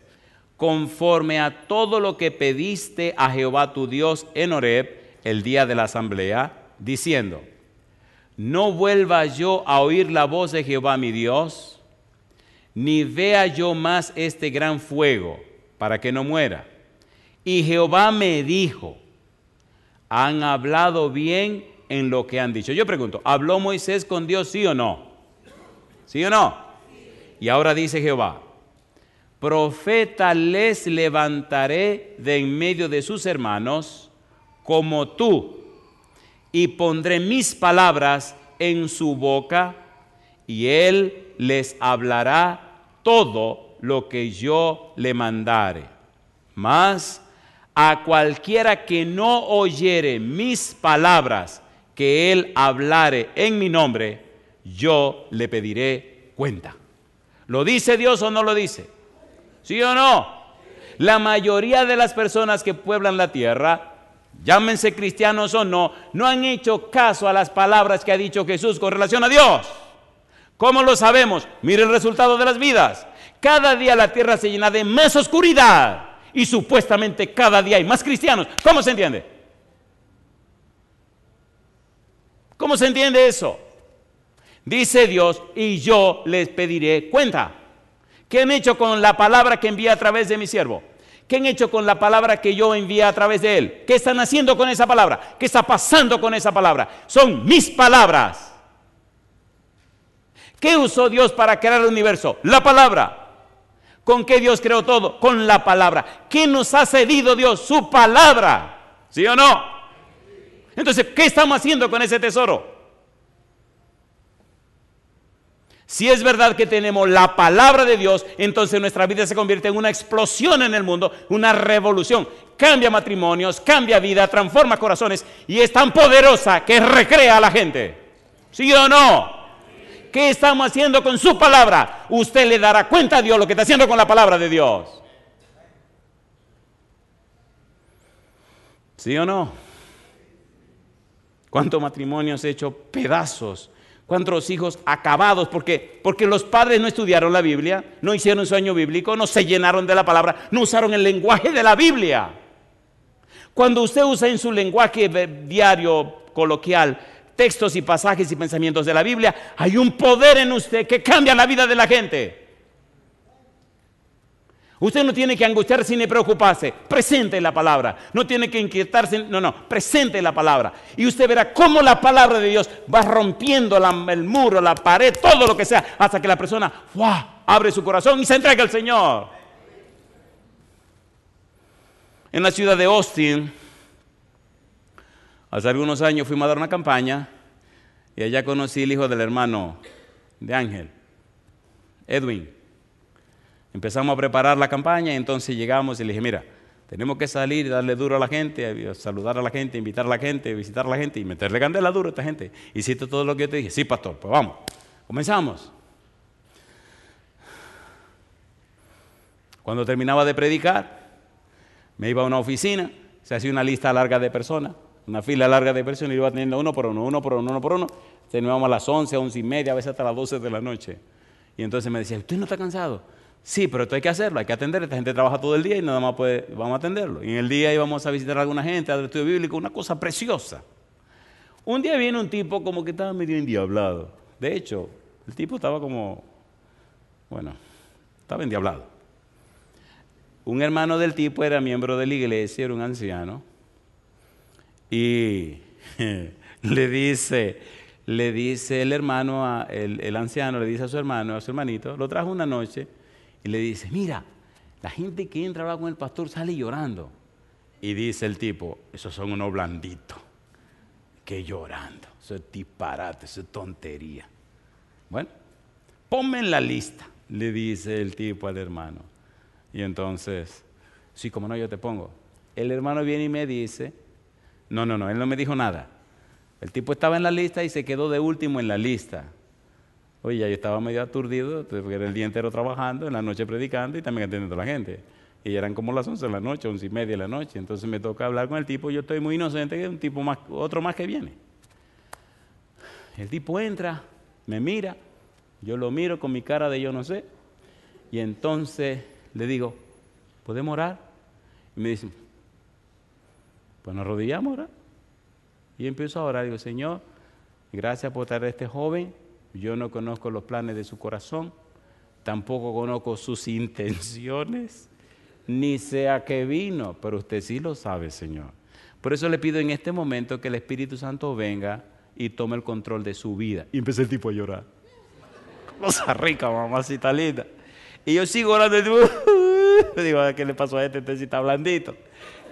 conforme a todo lo que pediste a Jehová tu Dios en Horeb, el día de la asamblea, diciendo, no vuelva yo a oír la voz de Jehová mi Dios, ni vea yo más este gran fuego, para que no muera. Y Jehová me dijo, han hablado bien en lo que han dicho. Yo pregunto, ¿habló Moisés con Dios, sí o no? ¿Sí o no? Y ahora dice Jehová, profeta les levantaré de en medio de sus hermanos, como tú, y pondré mis palabras en su boca, y él les hablará todo lo que yo le mandare. Mas a cualquiera que no oyere mis palabras que él hablare en mi nombre, yo le pediré cuenta. ¿Lo dice Dios o no lo dice? ¿Sí o no? La mayoría de las personas que pueblan la tierra, llámense cristianos o no, no han hecho caso a las palabras que ha dicho Jesús con relación a Dios. ¿Cómo lo sabemos? Mire el resultado de las vidas. Cada día la tierra se llena de más oscuridad y supuestamente cada día hay más cristianos. ¿Cómo se entiende? ¿Cómo se entiende eso? Dice Dios, y yo les pediré cuenta. ¿Qué han hecho con la palabra que envía a través de mi siervo? ¿Qué han hecho con la palabra que yo envié a través de él? ¿Qué están haciendo con esa palabra? ¿Qué está pasando con esa palabra? Son mis palabras. ¿Qué usó Dios para crear el universo? La palabra. ¿Con qué Dios creó todo? Con la palabra. ¿Qué nos ha cedido Dios? Su palabra. ¿Sí o no? Entonces, ¿qué estamos haciendo con ese tesoro? Si es verdad que tenemos la palabra de Dios, entonces nuestra vida se convierte en una explosión en el mundo, una revolución. Cambia matrimonios, cambia vida, transforma corazones y es tan poderosa que recrea a la gente. ¿Sí o no? ¿Qué estamos haciendo con su palabra? Usted le dará cuenta a Dios lo que está haciendo con la palabra de Dios. ¿Sí o no? ¿Cuántos matrimonios hecho pedazos? ¿Cuántos hijos acabados? Porque los padres no estudiaron la Biblia, no hicieron sueño bíblico, no se llenaron de la palabra, no usaron el lenguaje de la Biblia. Cuando usted usa en su lenguaje diario, coloquial, textos y pasajes y pensamientos de la Biblia, hay un poder en usted que cambia la vida de la gente. Usted no tiene que angustiarse ni preocuparse, presente la palabra. No tiene que inquietarse, no, presente la palabra. Y usted verá cómo la palabra de Dios va rompiendo el muro, la pared, todo lo que sea, hasta que la persona abre su corazón y se entrega al Señor. En la ciudad de Austin, hace algunos años fuimos a dar una campaña y allá conocí el hijo del hermano de Ángel, Edwin. Empezamos a preparar la campaña y entonces llegamos y le dije, mira, Tenemos que salir y darle duro a la gente, saludar a la gente, invitar a la gente, visitar a la gente y meterle candela duro a esta gente. ¿Hiciste todo lo que yo te dije? Sí, pastor, pues vamos, comenzamos. Cuando terminaba de predicar, me iba a una oficina, se hacía una lista larga de personas, una fila larga de personas, y iba teniendo uno por uno. Terminábamos a las 11, 11:30, a veces hasta las 12 de la noche. Y entonces me decía, ¿usted no está cansado? Sí, pero esto hay que hacerlo, hay que atender. Esta gente trabaja todo el día y nada más vamos a atenderlo. Y en el día íbamos a visitar a alguna gente, a dar estudio bíblico, una cosa preciosa. Un día viene un tipo como que estaba medio endiablado. De hecho, el tipo estaba estaba endiablado. Un hermano del tipo era miembro de la iglesia, era un anciano, y le dice el hermano, el anciano le dice a su hermano, a su hermanito, lo trajo una noche y le dice, mira, la gente que entra a hablar con el pastor sale llorando. Y dice el tipo, esos son unos blanditos, que llorando, eso es disparate, eso es tontería. Bueno, ponme en la lista, le dice el tipo al hermano. Y entonces, sí, como no, yo te pongo. El hermano viene y me dice, no, él no me dijo nada. El tipo estaba en la lista y se quedó de último en la lista. Oye, yo estaba medio aturdido, porque era el día entero trabajando, en la noche predicando y también atendiendo a la gente. Y eran como las 11 de la noche, 11:30 de la noche. Entonces me toca hablar con el tipo, yo estoy muy inocente, que es un tipo más, otro más que viene. El tipo entra, me mira, yo lo miro con mi cara de yo no sé, y entonces le digo, ¿podemos orar? Y me dice, pues nos arrodillamos a orar. Y empiezo a orar, digo, Señor, gracias por traer a este joven, yo no conozco los planes de su corazón, tampoco conozco sus intenciones, ni sé a qué vino, pero usted sí lo sabe, Señor. Por eso le pido en este momento que el Espíritu Santo venga y tome el control de su vida. Y empecé el tipo a llorar. Cosa rica, mamacita linda. Y yo sigo orando y digo, ¿qué le pasó a este? Este sí está blandito.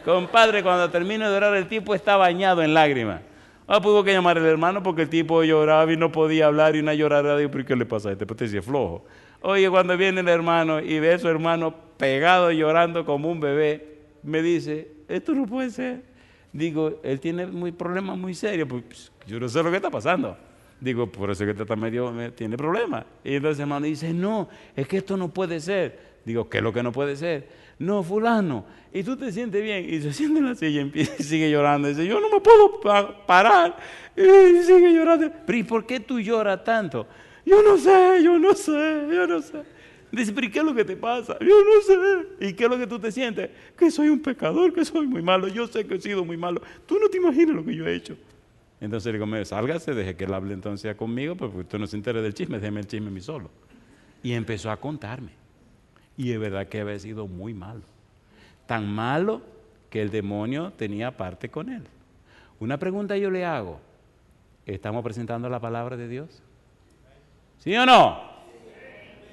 Compadre, cuando termino de orar, el tipo está bañado en lágrimas. Tuvo que llamar al hermano porque el tipo lloraba y no podía hablar y una llorada. Digo, ¿pero qué le pasa a este? Pues este sí es flojo. Oye, cuando viene el hermano y ve a su hermano pegado llorando como un bebé, me dice, esto no puede ser. Digo, él tiene problemas muy serios, pues yo no sé lo que está pasando. Digo, por eso que está tiene problemas. Y entonces el hermano dice, no, es que esto no puede ser. Digo, ¿qué es lo que no puede ser? No, fulano, y tú te sientes bien. Y se siente en la silla y empieza, y sigue llorando. Y dice, yo no me puedo parar. Y sigue llorando. Pero ¿y por qué tú lloras tanto? Yo no sé. Dice, pero ¿y qué es lo que te pasa? Yo no sé. ¿Y qué es lo que tú te sientes? Que soy un pecador, que soy muy malo. Yo sé que he sido muy malo. Tú no te imaginas lo que yo he hecho. Entonces le digo, sálgase, deje que él hable entonces conmigo, porque usted no se entere del chisme, déjeme el chisme a mí solo. Y empezó a contarme. Y es verdad que había sido muy malo. Tan malo que el demonio tenía parte con él. Una pregunta yo le hago. ¿Estamos presentando la palabra de Dios? ¿Sí o no?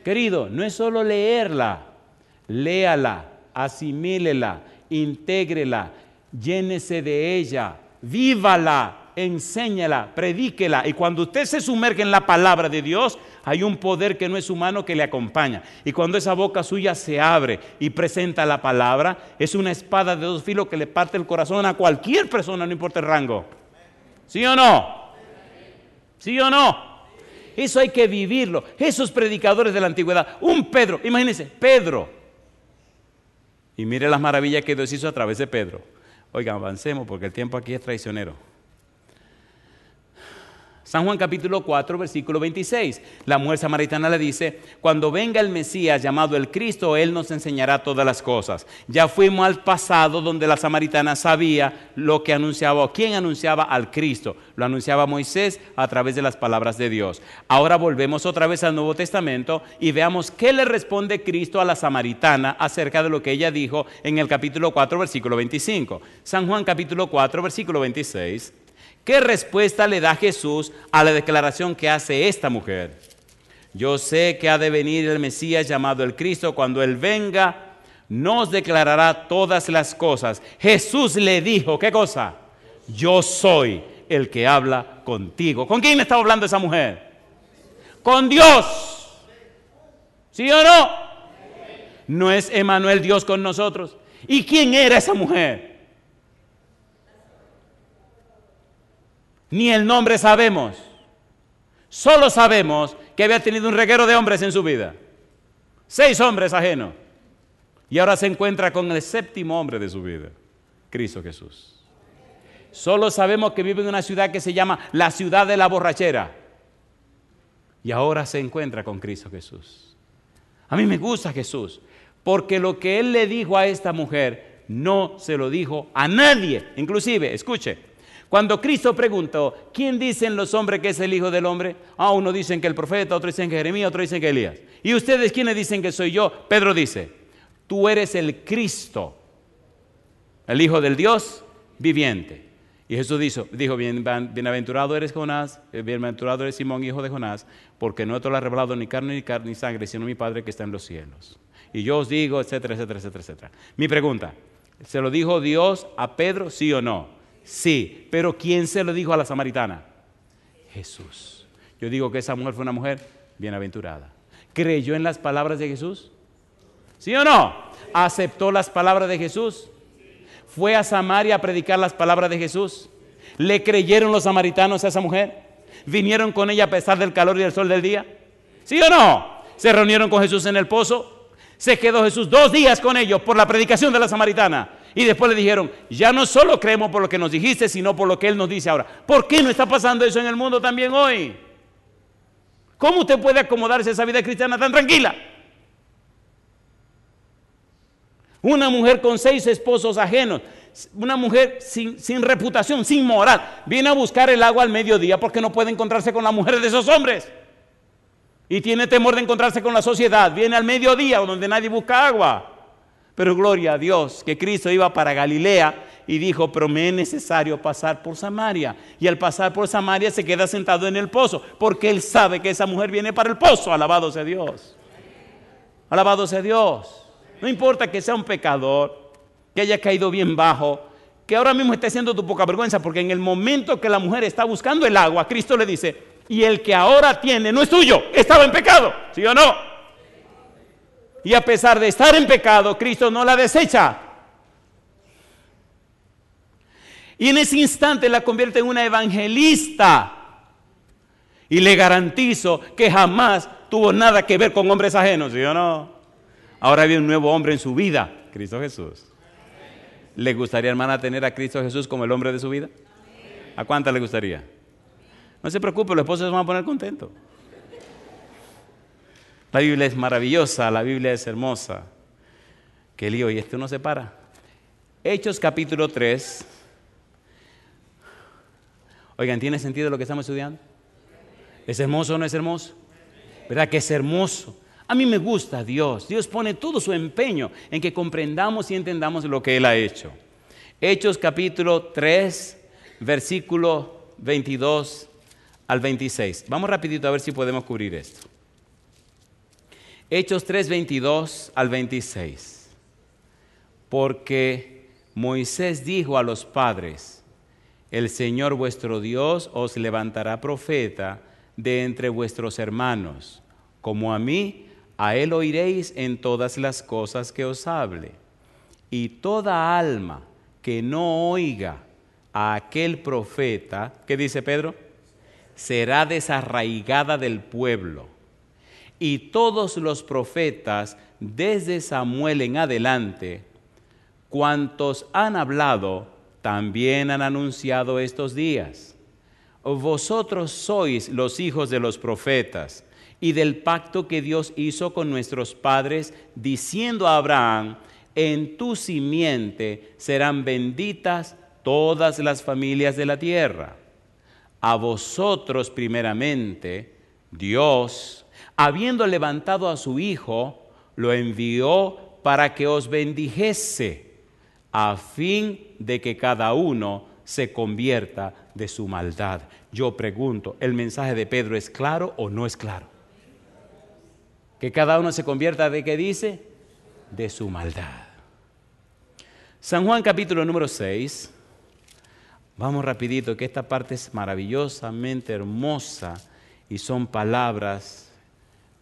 Querido, no es solo leerla. Léala, asimílela, intégrela, llénese de ella, vívala. Enséñala, predíquela, y cuando usted se sumerge en la palabra de Dios, hay un poder que no es humano que le acompaña, y cuando esa boca suya se abre y presenta la palabra, es una espada de dos filos que le parte el corazón a cualquier persona, no importa el rango. ¿Sí o no? ¿Sí o no? Eso hay que vivirlo. Esos predicadores de la antigüedad, un Pedro, imagínense, Pedro, y mire las maravillas que Dios hizo a través de Pedro. Oigan, avancemos porque el tiempo aquí es traicionero. San Juan capítulo 4, versículo 26. La mujer samaritana le dice, cuando venga el Mesías llamado el Cristo, Él nos enseñará todas las cosas. Ya fuimos al pasado donde la samaritana sabía lo que anunciaba, o quién anunciaba al Cristo. Lo anunciaba Moisés a través de las palabras de Dios. Ahora volvemos otra vez al Nuevo Testamento y veamos qué le responde Cristo a la samaritana acerca de lo que ella dijo en el capítulo 4, versículo 25. San Juan capítulo 4, versículo 26. ¿Qué respuesta le da Jesús a la declaración que hace esta mujer? Yo sé que ha de venir el Mesías llamado el Cristo. Cuando Él venga, nos declarará todas las cosas. Jesús le dijo, ¿qué cosa? Yo soy el que habla contigo. ¿Con quién estaba hablando esa mujer? Con Dios. ¿Sí o no? ¿No es Emmanuel Dios con nosotros? ¿Y quién era esa mujer? Ni el nombre sabemos. Solo sabemos que había tenido un reguero de hombres en su vida. 6 hombres ajenos. Y ahora se encuentra con el 7º hombre de su vida, Cristo Jesús. Solo sabemos que vive en una ciudad que se llama la ciudad de la borrachera. Y ahora se encuentra con Cristo Jesús. A mí me gusta Jesús, porque lo que Él le dijo a esta mujer, no se lo dijo a nadie. Inclusive, escuche, cuando Cristo preguntó, ¿quién dicen los hombres que es el Hijo del Hombre? Uno dicen que el profeta, otros dicen que Jeremías, otros dicen que Elías. ¿Y ustedes quiénes dicen que soy yo? Pedro dice, tú eres el Cristo, el Hijo del Dios viviente. Y Jesús dijo, bienaventurado eres Jonás, bienaventurado eres Simón, hijo de Jonás, porque no te lo ha revelado ni carne ni sangre, sino mi Padre que está en los cielos. Y yo os digo, etcétera, etcétera, etcétera, etcétera. Mi pregunta, ¿se lo dijo Dios a Pedro, sí o no? Sí, pero ¿quién se lo dijo a la samaritana? Jesús. Yo digo que esa mujer fue una mujer bienaventurada. ¿Creyó en las palabras de Jesús? ¿Sí o no? ¿Aceptó las palabras de Jesús? ¿Fue a Samaria a predicar las palabras de Jesús? ¿Le creyeron los samaritanos a esa mujer? ¿Vinieron con ella a pesar del calor y del sol del día? ¿Sí o no? ¿Se reunieron con Jesús en el pozo? Se quedó Jesús 2 días con ellos por la predicación de la samaritana. Y después le dijeron, ya no solo creemos por lo que nos dijiste, sino por lo que Él nos dice ahora. ¿Por qué no está pasando eso en el mundo también hoy? ¿Cómo usted puede acomodarse a esa vida cristiana tan tranquila? Una mujer con 6 esposos ajenos, una mujer sin reputación, sin moral, viene a buscar el agua al mediodía porque no puede encontrarse con las mujeres de esos hombres. Y tiene temor de encontrarse con la sociedad. Viene al mediodía donde nadie busca agua. Pero gloria a Dios que Cristo iba para Galilea y dijo, pero me es necesario pasar por Samaria. Y al pasar por Samaria se queda sentado en el pozo, porque Él sabe que esa mujer viene para el pozo. Alabado sea Dios. Alabado sea Dios. No importa que sea un pecador, que haya caído bien bajo, que ahora mismo esté haciendo tu poca vergüenza, porque en el momento que la mujer está buscando el agua, Cristo le dice, y el que ahora tiene no es tuyo, estaba en pecado, ¿sí o no? Y a pesar de estar en pecado, Cristo no la desecha. Y en ese instante la convierte en una evangelista. Y le garantizo que jamás tuvo nada que ver con hombres ajenos, ¿sí o no? Ahora hay un nuevo hombre en su vida, Cristo Jesús. ¿Le gustaría, hermana, tener a Cristo Jesús como el hombre de su vida? ¿A cuántas le gustaría? No se preocupe, los esposos se van a poner contentos. La Biblia es maravillosa, la Biblia es hermosa. Qué lío, y esto no se para. Hechos capítulo 3. Oigan, ¿tiene sentido lo que estamos estudiando? ¿Es hermoso o no es hermoso? ¿Verdad que es hermoso? A mí me gusta Dios. Dios pone todo su empeño en que comprendamos y entendamos lo que Él ha hecho. Hechos capítulo 3, versículo 22 al 26. Vamos rapidito a ver si podemos cubrir esto. Hechos 3, 22 al 26. Porque Moisés dijo a los padres, el Señor vuestro Dios os levantará profeta de entre vuestros hermanos, como a mí, a él oiréis en todas las cosas que os hable. Y toda alma que no oiga a aquel profeta, ¿qué dice Pedro? Será desarraigada del pueblo. Y todos los profetas, desde Samuel en adelante, cuantos han hablado, también han anunciado estos días. Vosotros sois los hijos de los profetas y del pacto que Dios hizo con nuestros padres, diciendo a Abraham, en tu simiente serán benditas todas las familias de la tierra. A vosotros primeramente, Dios, habiendo levantado a su Hijo, lo envió para que os bendijese, a fin de que cada uno se convierta de su maldad. Yo pregunto, ¿el mensaje de Pedro es claro o no es claro? Que cada uno se convierta de, ¿qué dice? De su maldad. San Juan capítulo número 6. Vamos rapidito, que esta parte es maravillosamente hermosa y son palabras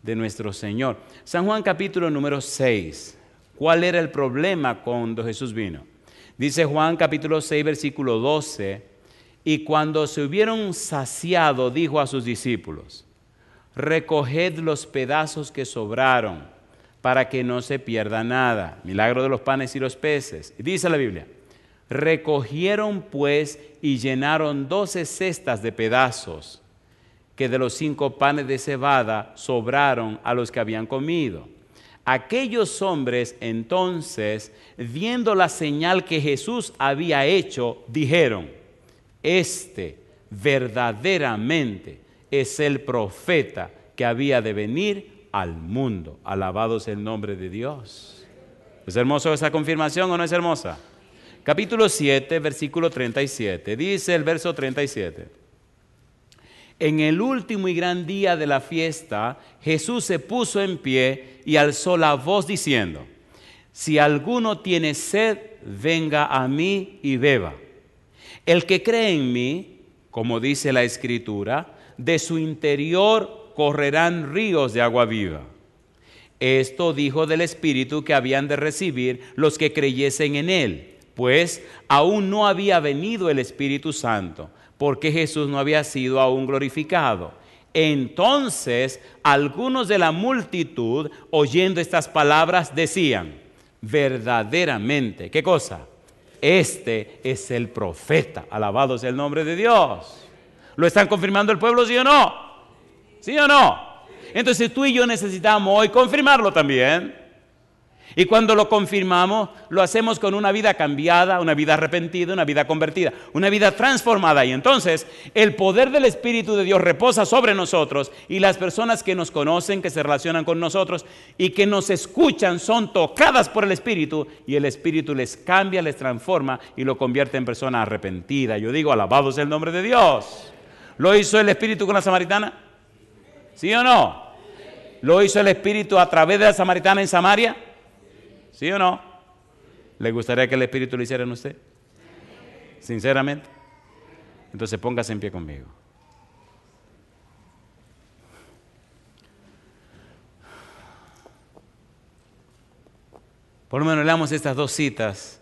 de nuestro Señor. San Juan capítulo número 6. ¿Cuál era el problema cuando Jesús vino? Dice Juan capítulo 6, versículo 12, y cuando se hubieron saciado, dijo a sus discípulos, recoged los pedazos que sobraron, para que no se pierda nada. Milagro de los panes y los peces. Y dice la Biblia, recogieron pues y llenaron 12 cestas de pedazos, que de los 5 panes de cebada sobraron a los que habían comido. Aquellos hombres entonces, viendo la señal que Jesús había hecho, dijeron, este verdaderamente es el profeta que había de venir al mundo. Alabado sea el nombre de Dios. ¿Es hermoso esa confirmación o no es hermosa? Capítulo 7, versículo 37. Dice el verso 37. En el último y gran día de la fiesta, Jesús se puso en pie y alzó la voz diciendo, si alguno tiene sed, venga a mí y beba. El que cree en mí, como dice la Escritura, de su interior correrán ríos de agua viva. Esto dijo del Espíritu que habían de recibir los que creyesen en él, pues aún no había venido el Espíritu Santo, porque Jesús no había sido aún glorificado. Entonces, algunos de la multitud, oyendo estas palabras, decían, verdaderamente, ¿qué cosa? Este es el profeta. Alabado sea el nombre de Dios. ¿Lo están confirmando el pueblo, sí o no? ¿Sí o no? Entonces tú y yo necesitamos hoy confirmarlo también. Y cuando lo confirmamos, lo hacemos con una vida cambiada, una vida arrepentida, una vida convertida, una vida transformada. Y entonces el poder del Espíritu de Dios reposa sobre nosotros y las personas que nos conocen, que se relacionan con nosotros y que nos escuchan son tocadas por el Espíritu y el Espíritu les cambia, les transforma y lo convierte en persona arrepentida. Yo digo, alabado sea el nombre de Dios. ¿Lo hizo el Espíritu con la samaritana? ¿Sí o no? ¿Lo hizo el Espíritu a través de la samaritana en Samaria? ¿Sí o no? ¿Le gustaría que el Espíritu lo hiciera en usted? Sinceramente. Entonces póngase en pie conmigo. Por lo menos leamos estas dos citas.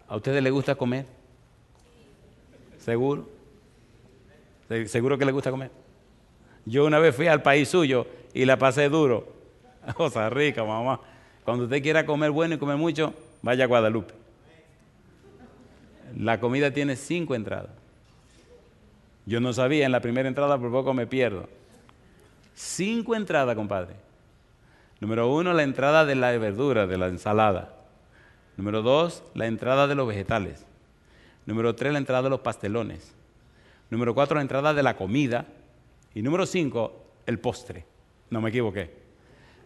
¿A ustedes les gusta comer? ¿Seguro? ¿Seguro que les gusta comer? Yo una vez fui al país suyo y la pasé duro. Cosa rica, mamá. Cuando usted quiera comer bueno y comer mucho, vaya a Guadalupe. La comida tiene 5 entradas. Yo no sabía, en la primera entrada por poco me pierdo. 5 entradas, compadre. Número 1, la entrada de la verdura, de la ensalada. Número 2, la entrada de los vegetales. Número 3, la entrada de los pastelones. Número 4, la entrada de la comida. Y número 5, el postre. No me equivoqué.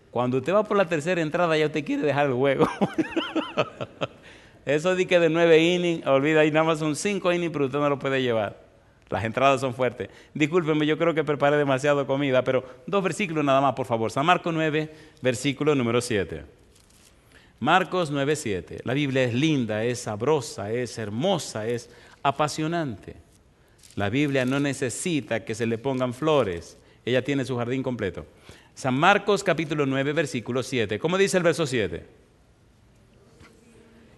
Cuando usted va por la tercera entrada ya usted quiere dejar el juego. Eso de que de 9 innings, olvida, ahí nada más son 5 innings, pero usted no lo puede llevar. Las entradas son fuertes. Discúlpeme, yo creo que preparé demasiado comida, pero 2 versículos nada más, por favor. San Marcos 9, versículo número 7. Marcos 9, 7. La Biblia es linda, es sabrosa, es hermosa, es apasionante. La Biblia no necesita que se le pongan flores. Ella tiene su jardín completo. San Marcos capítulo 9, versículo 7. ¿Cómo dice el verso 7?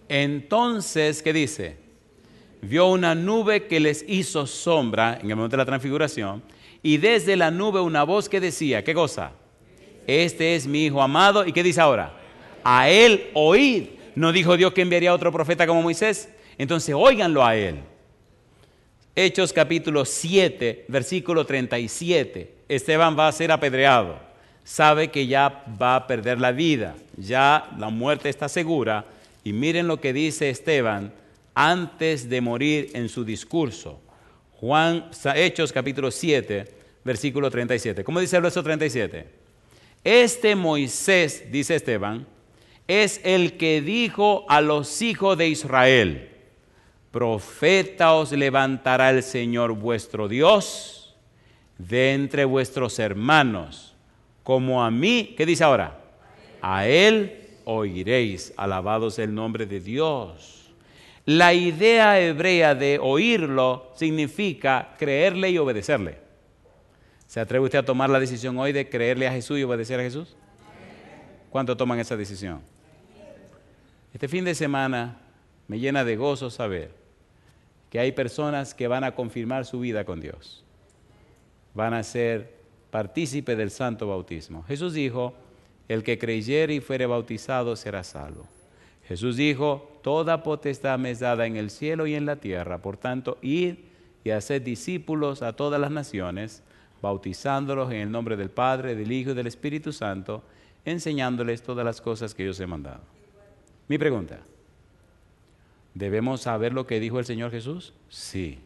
Entonces, ¿qué dice? Vio una nube que les hizo sombra en el momento de la transfiguración y desde la nube una voz que decía, ¿qué cosa? Este es mi Hijo amado. ¿Y qué dice ahora? A él oíd. ¿No dijo Dios que enviaría a otro profeta como Moisés? Entonces, óiganlo a él. Hechos capítulo 7, versículo 37. Esteban va a ser apedreado. Sabe que ya va a perder la vida, ya la muerte está segura. Y miren lo que dice Esteban antes de morir en su discurso. Hechos capítulo 7, versículo 37. ¿Cómo dice el verso 37? Este Moisés, dice Esteban, es el que dijo a los hijos de Israel, profeta os levantará el Señor vuestro Dios de entre vuestros hermanos. Como a mí, ¿qué dice ahora? A él oiréis. Alabado sea el nombre de Dios. La idea hebrea de oírlo significa creerle y obedecerle. ¿Se atreve usted a tomar la decisión hoy de creerle a Jesús y obedecer a Jesús? ¿Cuántos toman esa decisión? Este fin de semana me llena de gozo saber que hay personas que van a confirmar su vida con Dios. Van a ser partícipes del santo bautismo. Jesús dijo, el que creyere y fuere bautizado será salvo. Jesús dijo, toda potestad me es dada en el cielo y en la tierra. Por tanto, id y haced discípulos a todas las naciones, bautizándolos en el nombre del Padre, del Hijo y del Espíritu Santo, enseñándoles todas las cosas que yo os he mandado. Mi pregunta, ¿debemos saber lo que dijo el Señor Jesús? Sí.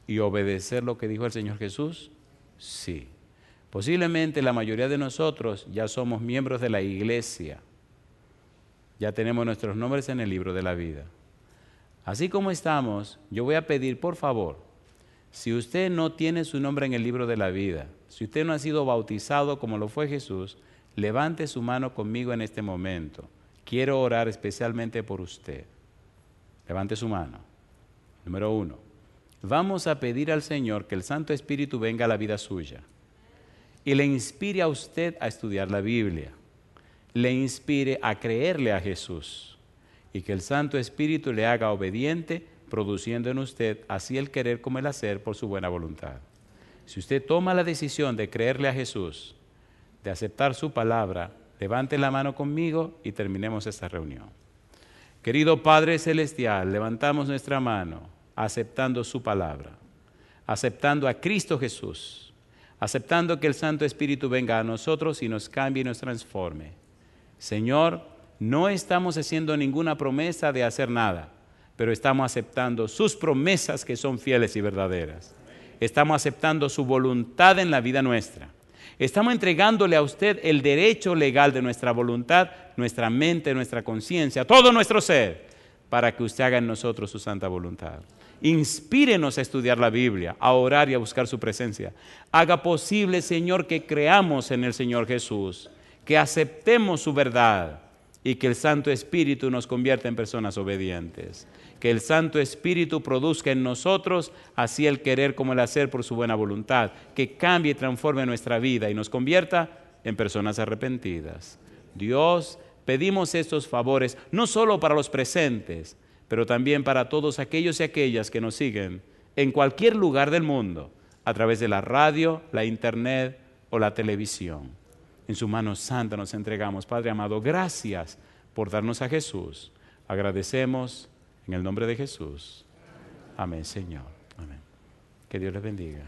¿Y obedecer lo que dijo el Señor Jesús? Sí. Posiblemente la mayoría de nosotros ya somos miembros de la iglesia. Ya tenemos nuestros nombres en el libro de la vida. Así como estamos, yo voy a pedir, por favor, si usted no tiene su nombre en el libro de la vida, si usted no ha sido bautizado como lo fue Jesús, levante su mano conmigo en este momento. Quiero orar especialmente por usted. Levante su mano. Número 1. Vamos a pedir al Señor que el Santo Espíritu venga a la vida suya y le inspire a usted a estudiar la Biblia, le inspire a creerle a Jesús y que el Santo Espíritu le haga obediente, produciendo en usted así el querer como el hacer por su buena voluntad. Si usted toma la decisión de creerle a Jesús, de aceptar su palabra, levante la mano conmigo y terminemos esta reunión. Querido Padre Celestial, levantamos nuestra mano aceptando su palabra, aceptando a Cristo Jesús, aceptando que el Santo Espíritu venga a nosotros y nos cambie y nos transforme. Señor, no estamos haciendo ninguna promesa de hacer nada, pero estamos aceptando sus promesas que son fieles y verdaderas. Estamos aceptando su voluntad en la vida nuestra. Estamos entregándole a usted el derecho legal de nuestra voluntad, nuestra mente, nuestra conciencia, todo nuestro ser, para que usted haga en nosotros su santa voluntad. Inspírenos a estudiar la Biblia, a orar y a buscar su presencia. Haga posible, Señor, que creamos en el Señor Jesús, que aceptemos su verdad y que el Santo Espíritu nos convierta en personas obedientes. Que el Santo Espíritu produzca en nosotros así el querer como el hacer por su buena voluntad, que cambie y transforme nuestra vida y nos convierta en personas arrepentidas. Dios, pedimos estos favores no solo para los presentes, pero también para todos aquellos y aquellas que nos siguen en cualquier lugar del mundo, a través de la radio, la internet o la televisión. En su mano santa nos entregamos. Padre amado, gracias por darnos a Jesús. Agradecemos en el nombre de Jesús. Amén, Señor. Amén. Que Dios les bendiga.